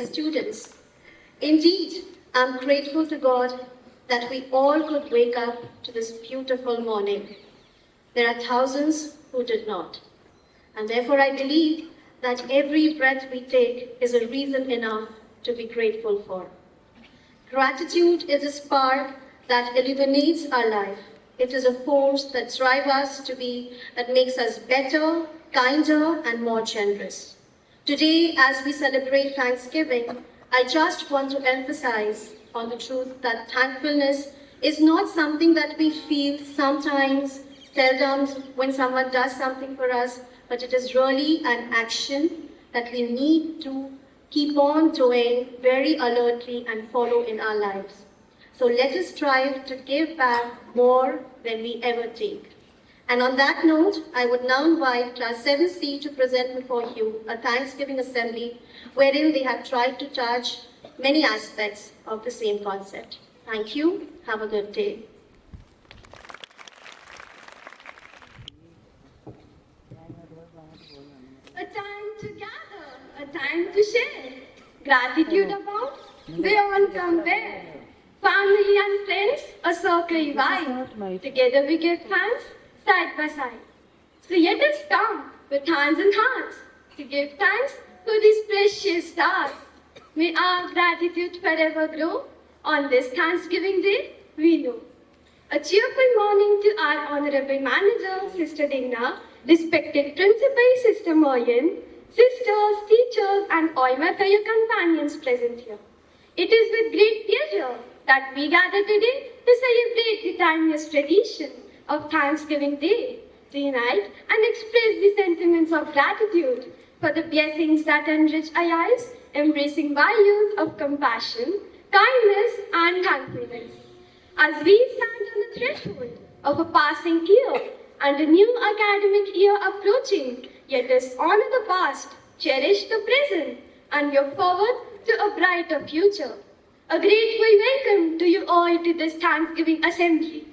students. Indeed, I'm grateful to God that we all could wake up to this beautiful morning. There are thousands who did not. And therefore I believe that every breath we take is a reason enough to be grateful for. Gratitude is a spark that illuminates our life. It is a force that drives us to be, that makes us better, kinder, and more generous. Today, as we celebrate Thanksgiving, I just want to emphasize on the truth that thankfulness is not something that we feel sometimes, seldom, when someone does something for us, but it is really an action that we need to keep on doing very alertly and follow in our lives. So let us strive to give back more than we ever take. And on that note, I would now invite Class 7C to present before you a Thanksgiving assembly wherein they have tried to touch many aspects of the same concept. Thank you. Have a good day. A time to gather, a time to share. Gratitude about beyond compare. Family and friends, a circle wide. Together we give thanks, side by side. So let us come with hands and hearts to give thanks to these precious stars. May our gratitude forever grow on this Thanksgiving Day, we know. A cheerful morning to our Honorable Manager, Sister Digna, respected Principal, Sister Moyen, sisters, teachers, and all my fellow companions present here. It is with great pleasure that we gather today to celebrate the timeless tradition of Thanksgiving Day, to unite and express the sentiments of gratitude for the blessings that enrich our lives, embracing values of compassion, kindness, and thankfulness. As we stand on the threshold of a passing year and a new academic year approaching, let us honor the past, cherish the present, and look forward to a brighter future. A grateful welcome to you all to this Thanksgiving assembly.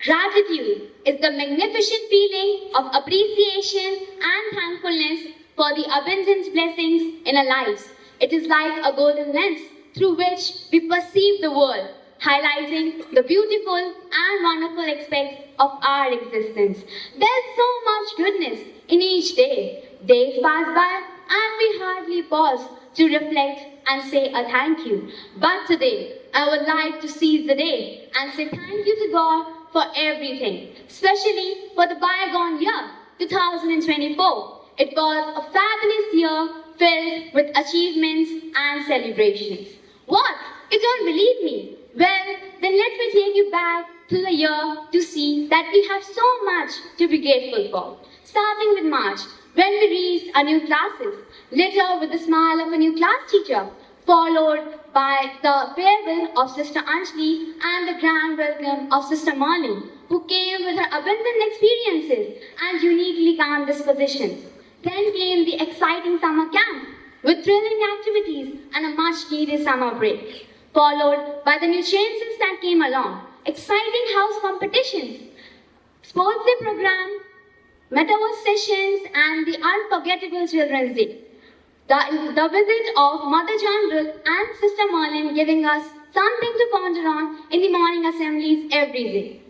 Gratitude is the magnificent feeling of appreciation and thankfulness for the abundant blessings in our lives. It is like a golden lens through which we perceive the world, highlighting the beautiful and wonderful aspects of our existence. There's so much goodness in each day. Days pass by and we hardly pause to reflect and say a thank you. But today, I would like to seize the day and say thank you to God for everything, especially for the bygone year, 2024. It was a fabulous year filled with achievements and celebrations. What? You don't believe me? Well, then let me take you back to the year to see that we have so much to be grateful for. Starting with March, when we reached our new classes, later with the smile of a new class teacher, followed by the farewell of Sister Anjali and the grand welcome of Sister Molly, who came with her abundant experiences and uniquely calm disposition. Then came the exciting summer camp with thrilling activities and a much-needed summer break, followed by the new changes that came along, exciting house competitions, sports day program, metaverse sessions, and the unforgettable Children's Day. The visit of Mother General and Sister Merlin giving us something to ponder on in the morning assemblies every day.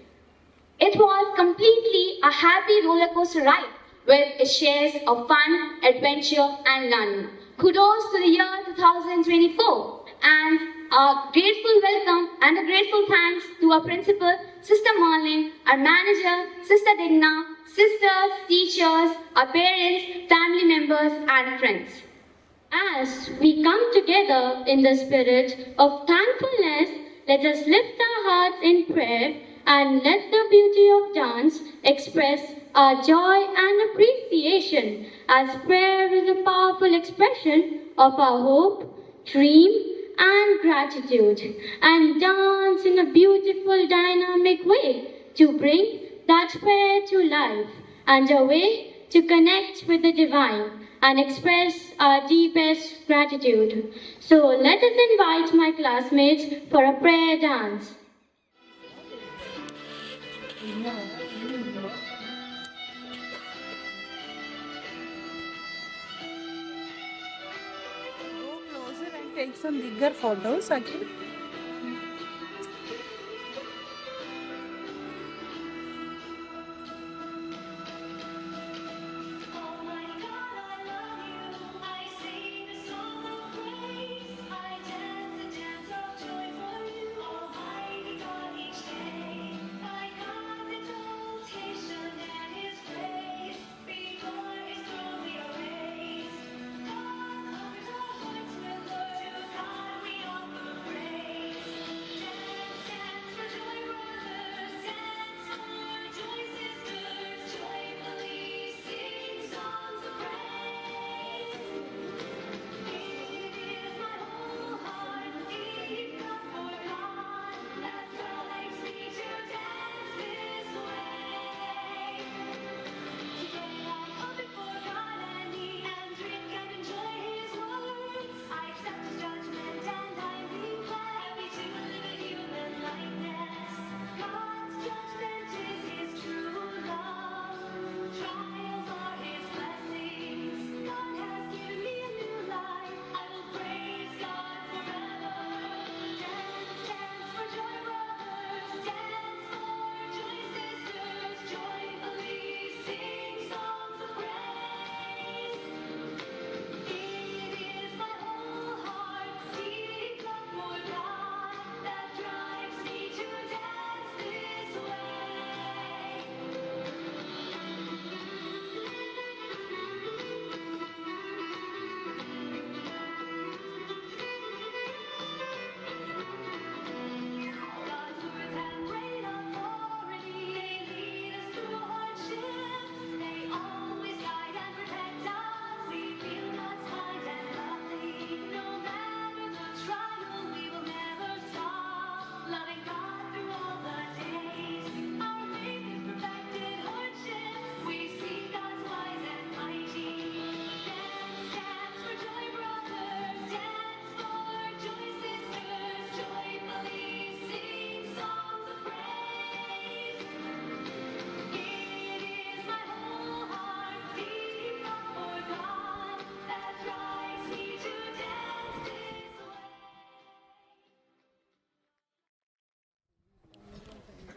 It was completely a happy roller coaster ride with its shares of fun, adventure, and learning. Kudos to the year 2024 and a grateful welcome and a grateful thanks to our principal, Sister Merlin, our manager, Sister Digna, sisters, teachers, our parents, family members, and friends. As we come together in the spirit of thankfulness, let us lift our hearts in prayer and let the beauty of dance express our joy and appreciation, as prayer is a powerful expression of our hope, dream, and gratitude, and dance in a beautiful dynamic way to bring that prayer to life and a way to connect with the divine and express our deepest gratitude. So let us invite my classmates for a prayer dance. take some bigger photos, okay?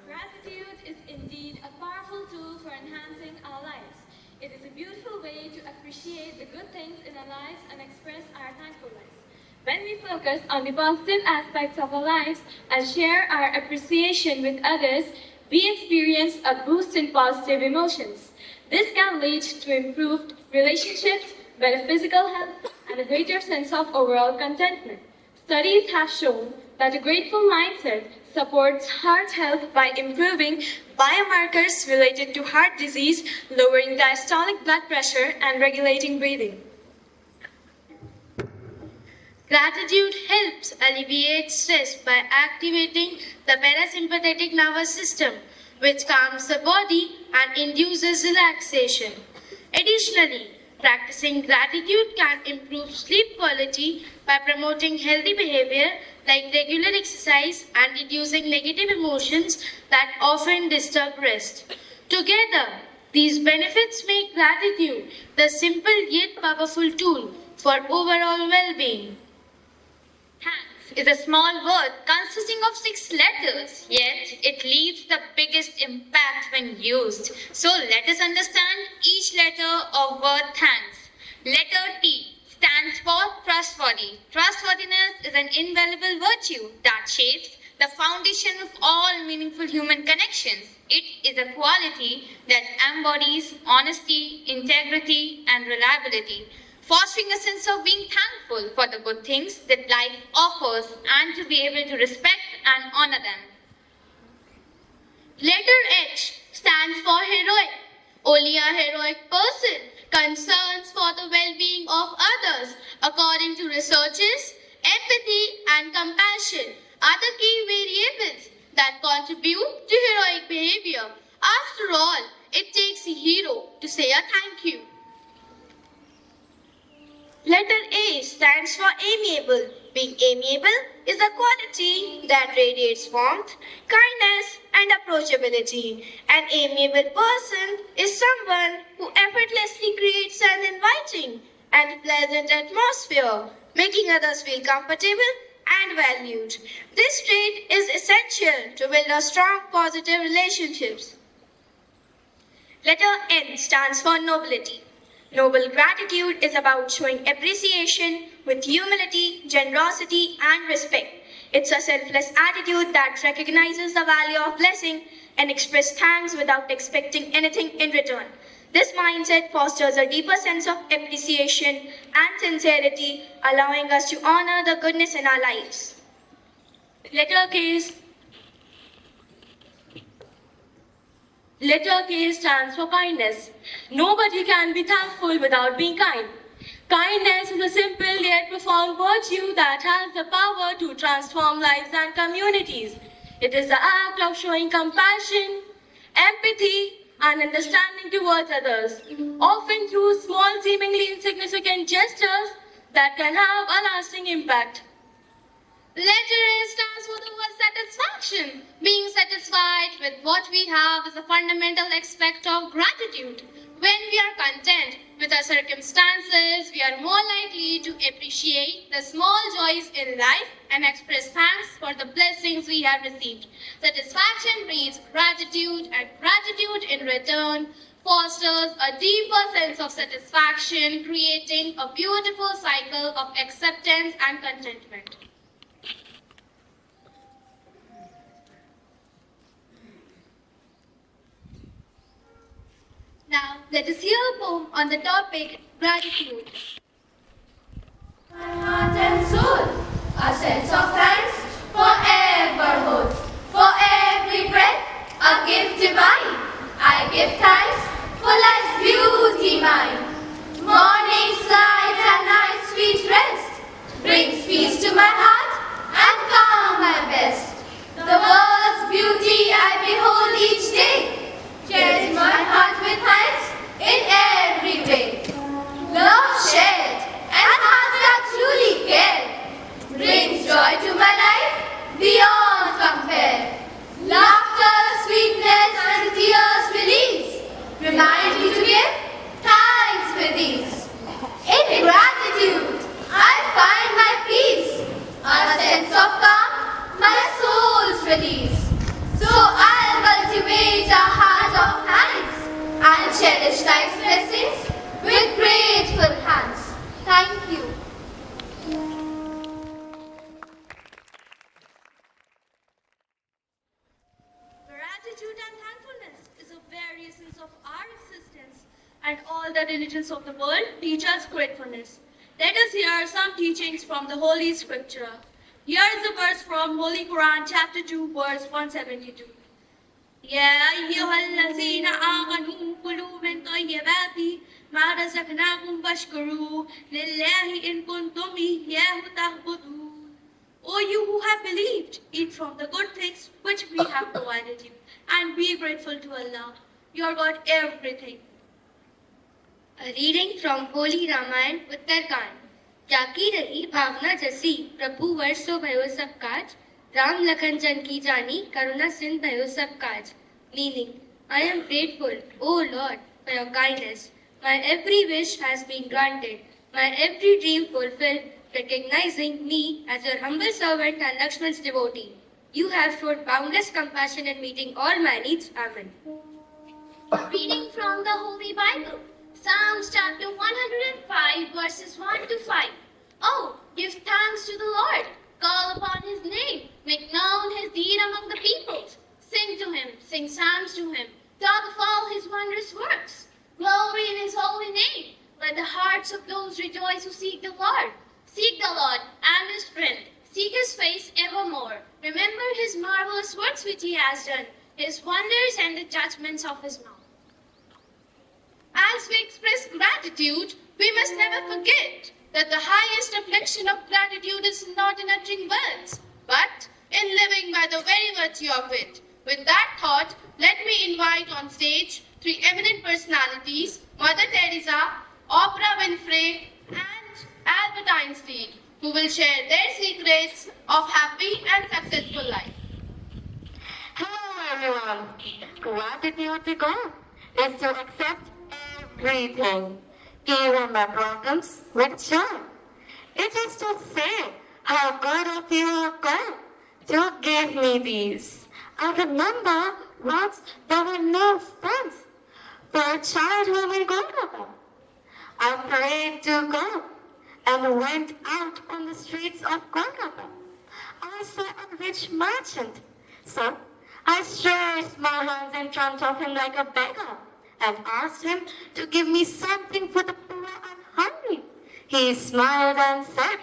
Gratitude is indeed a powerful tool for enhancing our lives. It is a beautiful way to appreciate the good things in our lives and express our thankfulness. When we focus on the positive aspects of our lives and share our appreciation with others, we experience a boost in positive emotions. This can lead to improved relationships, better physical health, and a greater sense of overall contentment. Studies have shown that a grateful mindset supports heart health by improving biomarkers related to heart disease, lowering diastolic blood pressure, and regulating breathing. Gratitude helps alleviate stress by activating the parasympathetic nervous system, which calms the body and induces relaxation. Additionally, practicing gratitude can improve sleep quality by promoting healthy behavior like regular exercise and reducing negative emotions that often disturb rest. Together, these benefits make gratitude the simple yet powerful tool for overall well-being. Thanks is a small word consisting of 6 letters, yet it leaves the biggest impact when used. So let us understand each letter of word thanks. Letter T stands for trustworthy. Trustworthiness is an invaluable virtue that shapes the foundation of all meaningful human connections. It is a quality that embodies honesty, integrity, and reliability, fostering a sense of being thankful for the good things that life offers and to be able to respect and honor them. Letter H stands for heroic. Only a heroic person concerns for the well-being of others. According to researchers, empathy and compassion are the key variables that contribute to heroic behavior. After all, it takes a hero to say a thank you. Letter A stands for amiable. Being amiable is a quality that radiates warmth, kindness, and approachability. An amiable person is someone who effortlessly creates an inviting and pleasant atmosphere making others feel comfortable and valued. This trait is essential to build a strong, positive relationships. Letter N stands for nobility. Noble gratitude is about showing appreciation with humility, generosity, and respect. It's a selfless attitude that recognizes the value of blessing and expresses thanks without expecting anything in return. This mindset fosters a deeper sense of appreciation and sincerity, allowing us to honor the goodness in our lives. Letter K stands for kindness. Nobody can be thankful without being kind. Kindness is a simple yet profound virtue that has the power to transform lives and communities. It is the act of showing compassion, empathy, and understanding towards others, often through small, seemingly insignificant gestures that can have a lasting impact. Letter A stands for the word satisfaction. Being satisfied with what we have is a fundamental aspect of gratitude. When we are content with our circumstances, we are more likely to appreciate the small joys in life and express thanks for the blessings we have received. Satisfaction breeds gratitude, and gratitude in return fosters a deeper sense of satisfaction, creating a beautiful cycle of acceptance and contentment. Now, let us hear a poem on the topic gratitude. My heart and soul, a sense of thanks for everhood, for every breath, a gift divine. I give thanks for life's beauty mine. Morning's light and night's sweet rest brings peace to my heart and calm my best. The world's beauty I behold each day. Fills my heart with thanks in every way. Love shared and hearts that truly care brings joy to my life beyond compare. Laughter, sweetness, and tears release remind me to give thanks with ease. In gratitude, I find my peace, a sense of calm, my soul's release. So I'll cultivate a heart of thanks and cherish life's blessings with grateful hands. Thank you. Gratitude and thankfulness is a very essence of our existence, and all the religions of the world teach us gratefulness. Let us hear some teachings from the Holy Scripture. Here is a verse from Holy Quran, chapter 2, verse 172. يا أيها الذين آمنوا كلوا من طيبات ما رزقناكم واشكروا لله إن كنتم إياه تعبدون. O you who have believed, eat from the good things which we have provided you, and be grateful to Allah, your God everything. A reading from Holy Ramayana Uttarkand. जाकी रही भावना जसी प्रभु वर्षो भयो सब काज राम लखन जन की जानी करुणा सिंध भयो सब काज. Meaning, I am grateful, O Lord, for your kindness. My every wish has been granted, my every dream fulfilled, recognizing me as your humble servant and Lakshman's devotee. You have showed boundless compassion in meeting all my needs. Amen. Reading from the Holy Bible, Psalms chapter 105, verses 1 to 5. Oh, give thanks to the Lord, call upon his name, make known his deed among the peoples. Sing to him, sing psalms to him, talk of all his wondrous works. Glory in his holy name. Let the hearts of those rejoice who seek the Lord. Seek the Lord and his strength. Seek his face evermore. Remember his marvelous works which he has done, his wonders and the judgments of his mouth. As we express gratitude, we must never forget that the highest reflection of gratitude is not in uttering words, but in living by the very virtue of it. With that thought, let me invite on stage three eminent personalities, Mother Teresa, Oprah Winfrey, and Albert Einstein, who will share their secrets of happy and successful life. Hello everyone. Gratitude to God is to accept everything, even my problems, with joy. It is to say how good of you are, God, to give me these. I remember once there were no friends for a child who will go to them. I prayed to God and went out on the streets of Kolkata. I saw a rich merchant. So I stretched my hands in front of him like a beggar and asked him to give me something for the poor and hungry. He smiled and said,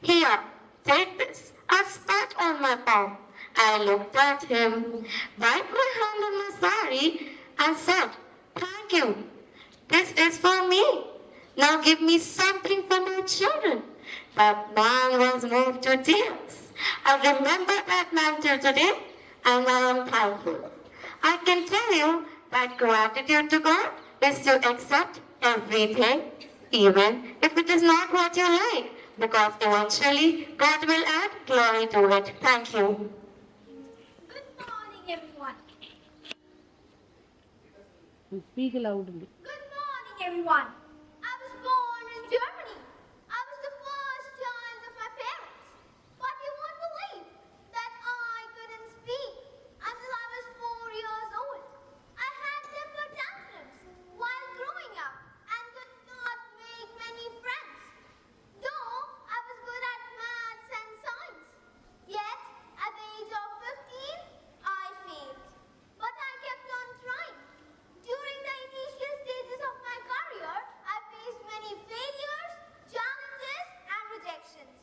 "Here, take this," and spat on my palm. I looked at him, wiped my hand on my sari, and said, "Thank you. This is for me. Now give me something for my children." That man was moved to tears. I remember that man till today, and I am thankful. I can tell you that gratitude to God is to accept everything, even if it is not what you like, because eventually God will add glory to it. Thank you. Good morning, everyone. Speak loudly. Good morning, everyone. I was born in Germany. I was the first child of my parents. But you won't believe that I couldn't speak until I was 4 years old. I had temper tantrums while growing up and could not make many friends. Though I was good at maths and science. Yet, at the age of 15, I failed. But I kept on trying. During the initial stages of my career, I faced many failures, challenges, and rejections.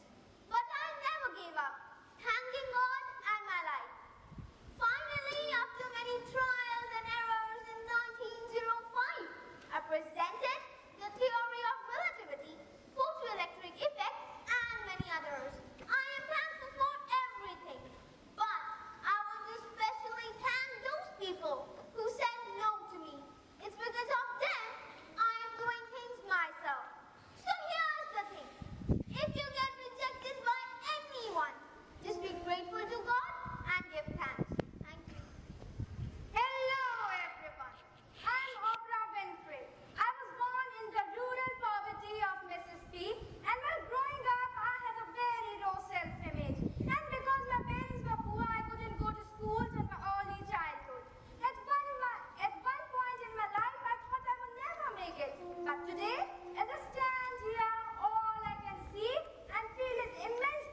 But I never gave up, thanking God and my life. Finally, after many trials and errors in 1905, I presented the theory of relativity, photoelectric effect, and many others. I am thankful for everything. But I want to especially thank those people who said no to me. It's because of them I am doing things myself. So here's the thing. If you get rejected by anyone, just be grateful to God and give thanks. Thank you. Hello everyone. I'm Oprah Winfrey. I was born in the rural poverty of Mississippi, and while growing up I had a very low self-image. And because my parents were poor, I couldn't go to school till my early childhood. At one point in my life, I thought I would never make it. But today, as I stand here, all I can see and feel is immense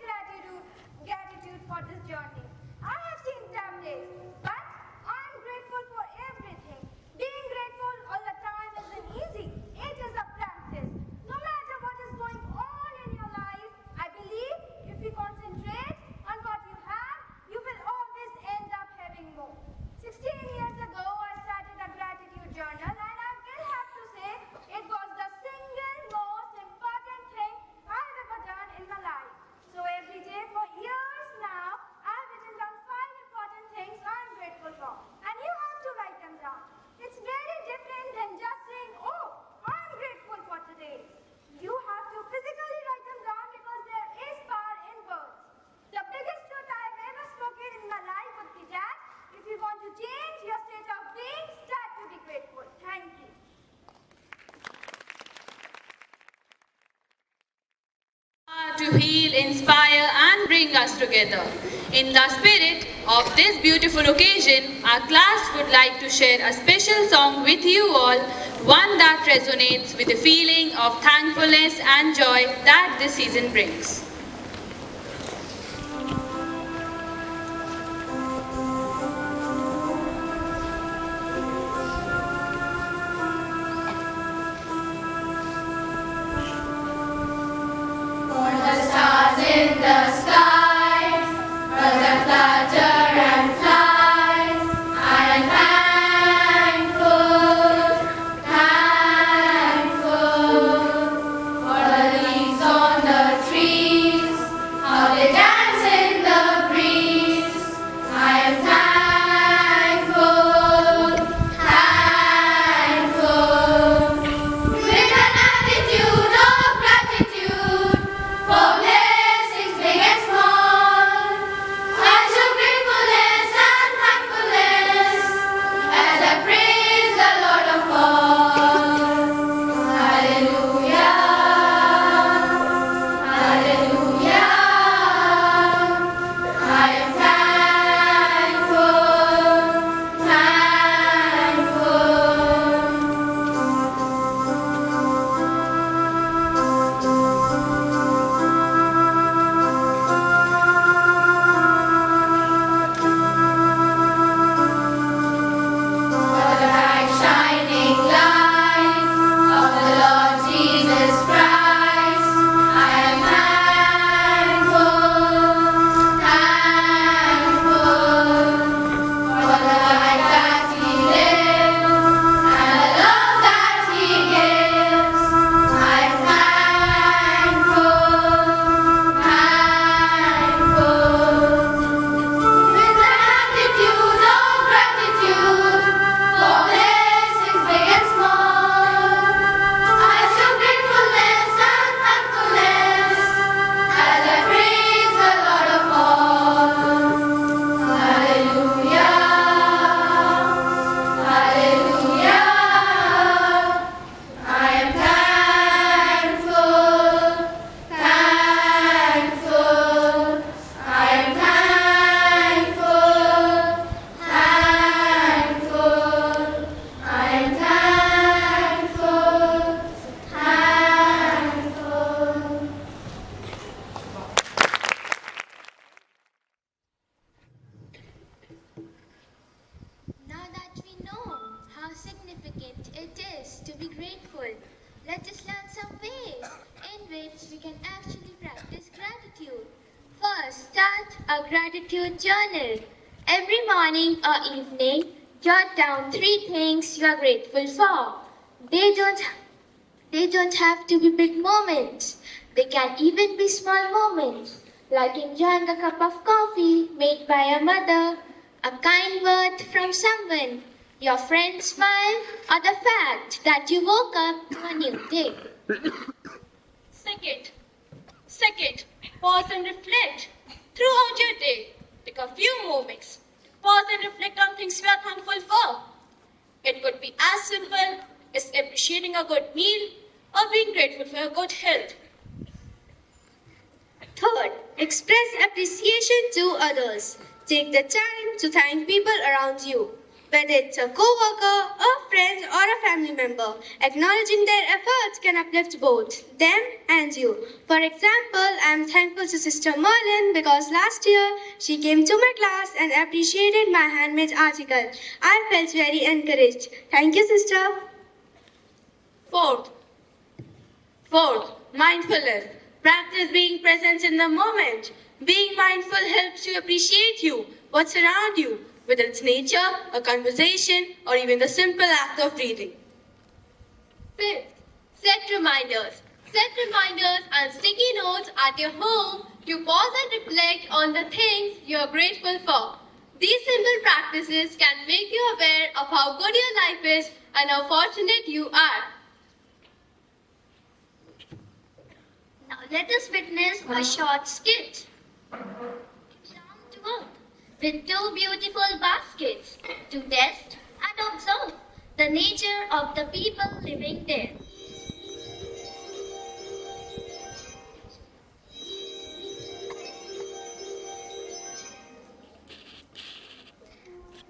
gratitude for this journey. I have seen tough days, but I'm grateful for everything. Being grateful all the time isn't easy. It is a practice. No matter what is going on in your life, I believe if you concentrate on what you have, you will always end up having more. 16 years ago, I started a gratitude journal, and I will have to say it was the single most important thing I've ever done in my life. So every day for years now, I've written down 5 important things I'm grateful for. And you have to write them down. It's very different than just saying, "Oh, I'm grateful for today." You have to physically write them down because there is power in words. The biggest truth I've ever spoken in my life would be that if you want to change your state of being, start to be grateful. Thank you. To heal, inspire, and bring us together. In the spirit of this beautiful occasion, our class would like to share a special song with you all, one that resonates with the feeling of thankfulness and joy that this season brings. Leaves on the tree. it is to be grateful. Let us learn some ways in which we can actually practice gratitude. First, start a gratitude journal. Every morning or evening, jot down 3 things you are grateful for. They don't have to be big moments. They can even be small moments, like enjoying a cup of coffee made by your mother, a kind word from someone, your friend's smile, or the fact that you woke up to a new day. Second, pause and reflect. Throughout your day, take a few moments. Pause and reflect on things you are thankful for. It could be as simple as appreciating a good meal or being grateful for your good health. Third, express appreciation to others. Take the time to thank people around you, whether it's a co-worker, a friend, or a family member. Acknowledging their efforts can uplift both them and you. For example, I'm thankful to Sister Merlin because last year she came to my class and appreciated my handmade article. I felt very encouraged. Thank you, Sister. Fourth, mindfulness. Practice being present in the moment. Being mindful helps you appreciate what's around you, whether it's nature, a conversation, or even the simple act of breathing. Fifth, set reminders. Set reminders and sticky notes at your home to pause and reflect on the things you are grateful for. These simple practices can make you aware of how good your life is and how fortunate you are. Now let us witness a short skit. Down to earth with 2 beautiful baskets to test and observe the nature of the people living there.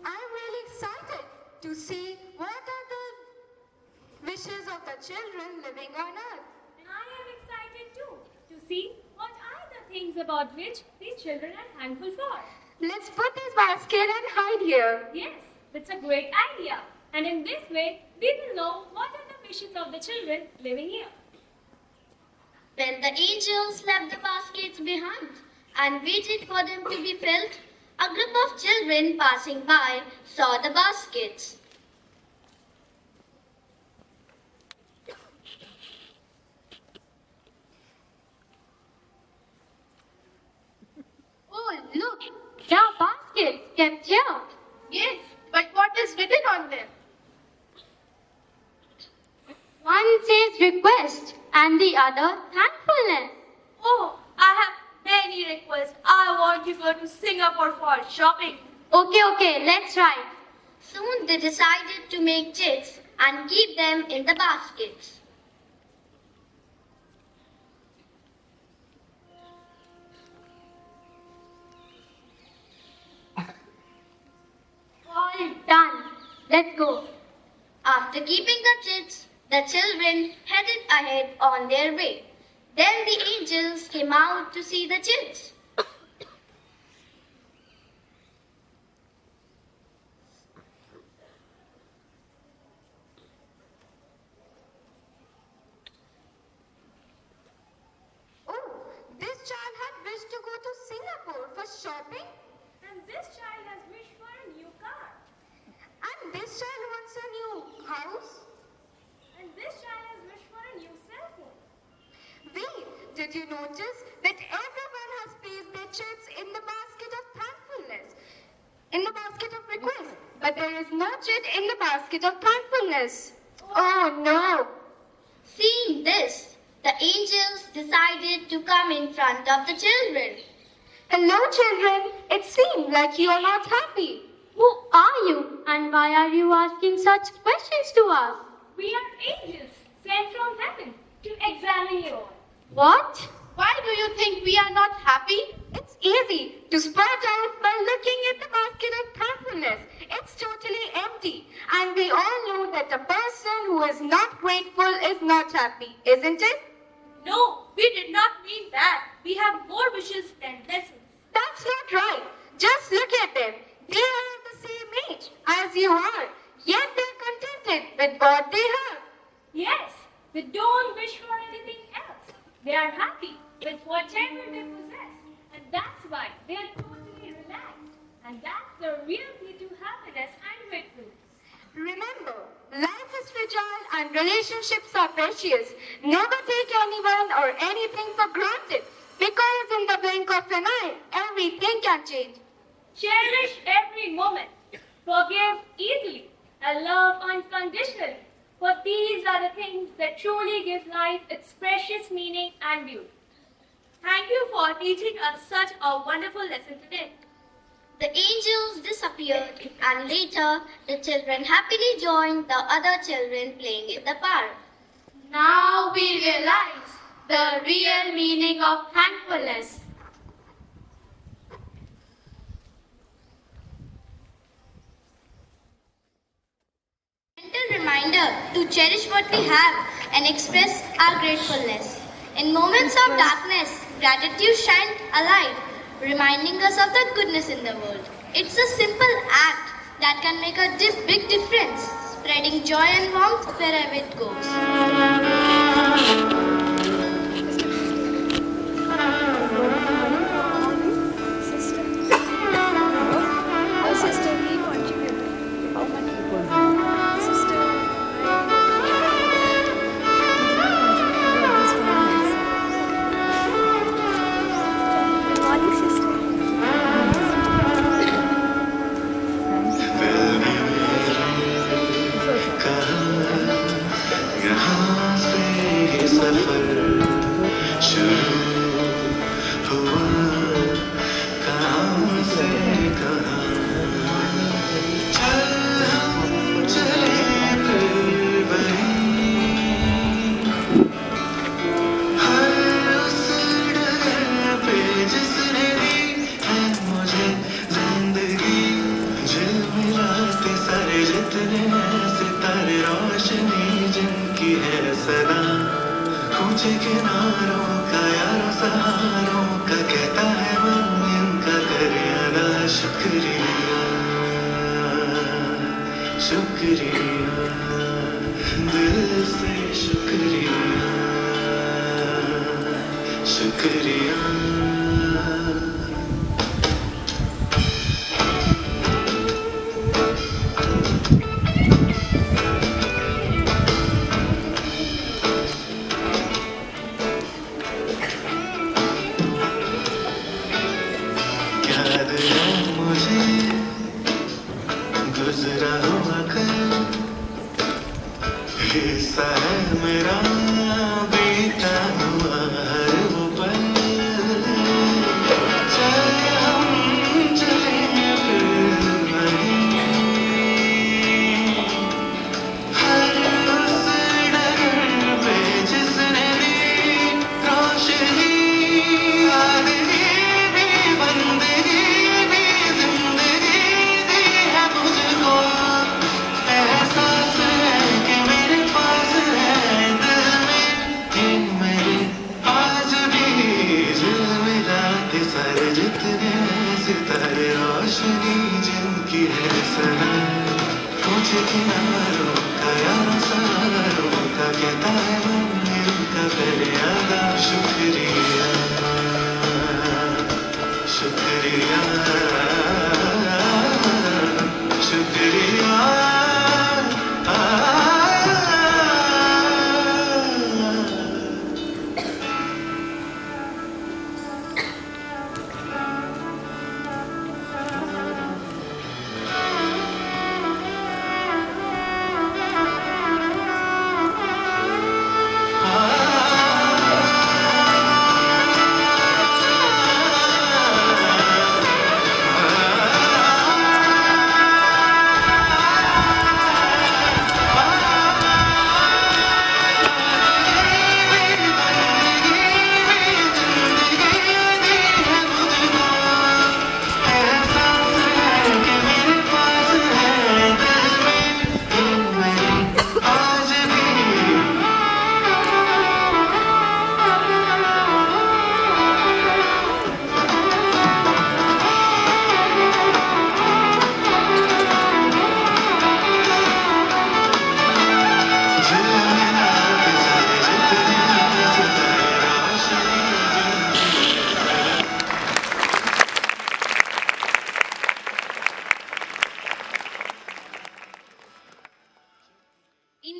I'm really excited to see what are the wishes of the children living on earth. And I am excited too to see what are the things about which these children are thankful for. Let's put this basket and hide here. Yes, that's a great idea. And in this way, we will know what are the wishes of the children living here. When the angels left the baskets behind and waited for them to be filled, a group of children passing by saw the baskets. Oh, look, there are baskets kept here. Yes, but what is written on them? One says request and the other thankfulness. Oh, I have many requests. I want to go to Singapore for shopping. Okay, let's write. Soon they decided to make chits and keep them in the baskets. All done. Let's go. After keeping the chits, the children headed ahead on their way. Then the angels came out to see the chits. Oh, this child had wished to go to Singapore for shopping, And this child has wished for a new car. and this child wants a new house. And this child has wished for a new cell phone. Wait, did you notice that everyone has placed their chits in the basket of thankfulness, in the basket of request, but there is no chit in the basket of thankfulness? Oh no! Seeing this, the angels decided to come in front of the children. Hello, children. It seems like you are not happy. Who are you and why are you asking such questions to us? We are angels sent from heaven to examine you all. What? Why do you think we are not happy? It's easy to spot out by looking at the basket of thankfulness. It's totally empty. And we all know that a person who is not grateful is not happy, isn't it? No, we did not mean that. We have more wishes than blessings. That's not right. Just look at them. They are of the same age as you are. Yet they're contented with what they have. Yes, they don't wish for anything else. They are happy with whatever they possess. And that's why they are totally relaxed. And that's the real key to happiness and grateful. Remember, life is fragile and relationships are precious. Never take anyone or anything for granted because in the blink of an eye, everything can change. Cherish every moment. Forgive easily. And love unconditionally. For these are the things that truly give life its precious meaning and beauty. Thank you for teaching us such a wonderful lesson today. The angels disappeared, and later the children happily joined the other children playing in the park. Now we realize the real meaning of thankfulness. Gentle reminder to cherish what we have and express our gratefulness. In moments of darkness, gratitude shines a light, reminding us of the goodness in the world. It's a simple act that can make a big difference, spreading joy and warmth wherever it goes. यहाँ से ये सफर शुरू हुआ कहाँ से कहाँ चल हम चले फिर वहीं हर उस डगर पे जिसने दी है मुझे जिंदगी झिलमिलाते सारे जितने हैं सितारे रोशनी जिनकी है सदा ऊंचे किनारों का यारों सहारों का कहता है मन इनका करे अदा शुक्रिया शुक्रिया दिल से शुक्रिया शुक्रिया याद है मुझे गुजरा हुआ कल हिस्सा है मेरा बीता हुआ हर वो पल चले हम चलेंगे फिर वहीं हर उस डगर पे जिसने दी रोशनी सादगी भी बंदगी भी जिंदगी दी है मुझको एहसास है कि मेरे पास है दिल में कि मेरे आज भी झिलमिलाते सारे जितने सितारे रोशनी जिनकी है सना कुछ किनारों का यारों सहारों का कहता है मन इनका करे अदा शुक्रिया शुक्रिया शुक्रिया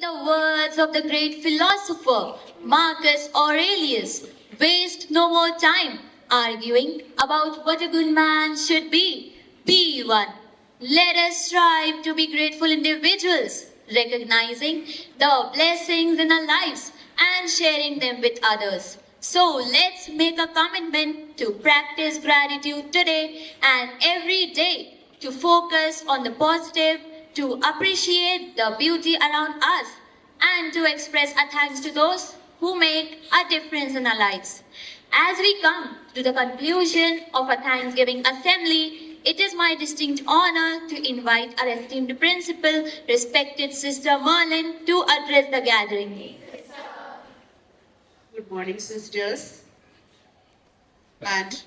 the words of the great philosopher Marcus Aurelius, waste no more time arguing about what a good man should be. Be one. Let us strive to be grateful individuals, recognizing the blessings in our lives and sharing them with others. So let's make a commitment to practice gratitude today and every day, to focus on the positive, to appreciate the beauty around us, and to express our thanks to those who make a difference in our lives. As we come to the conclusion of our Thanksgiving assembly, it is my distinct honor to invite our esteemed principal, respected Sister Merlin, to address the gathering. Good morning, sisters and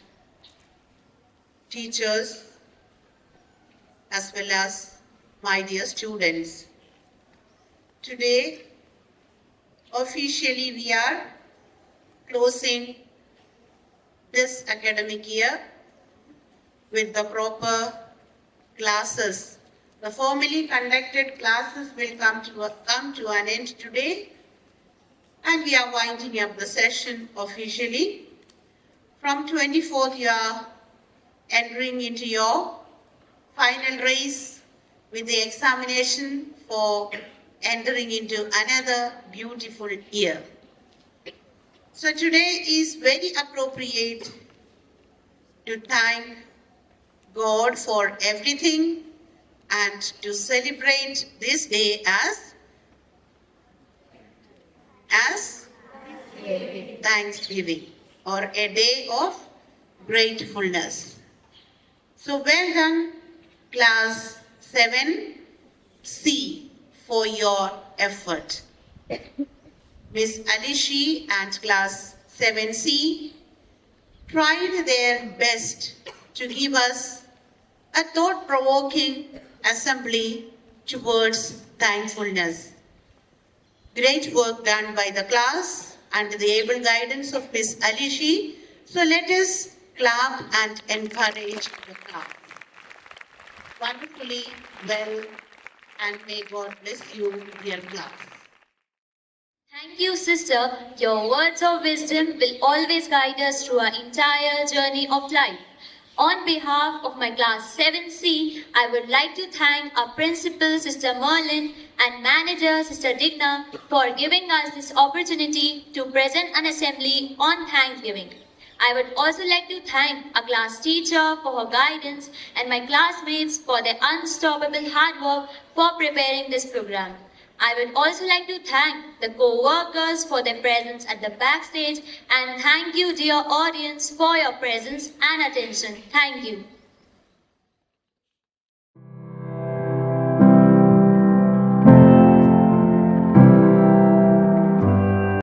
teachers, as well as my dear students. Today, officially we are closing this academic year with the proper classes. The formally conducted classes will come to an end today, and we are winding up the session officially. From 24th, you are entering into your final race with the examination for entering into another beautiful year. So today is very appropriate to thank God for everything and to celebrate this day as Thanksgiving, or a day of gratefulness. So well done, class 7C, for your effort. Miss Alishi and class 7C tried their best to give us a thought-provoking assembly towards thankfulness. Great work done by the class under the able guidance of Miss Alishi. So let us clap and encourage the class. Wonderfully well, and may God bless you, dear class. Thank you, sister. Your words of wisdom will always guide us through our entire journey of life. On behalf of my class 7C, I would like to thank our principal, Sister Merlin, and manager, Sister Digna, for giving us this opportunity to present an assembly on Thanksgiving. I would also like to thank our class teacher for her guidance and my classmates for their unstoppable hard work for preparing this program. I would also like to thank the co-workers for their presence at the backstage, and thank you, dear audience, for your presence and attention. Thank you.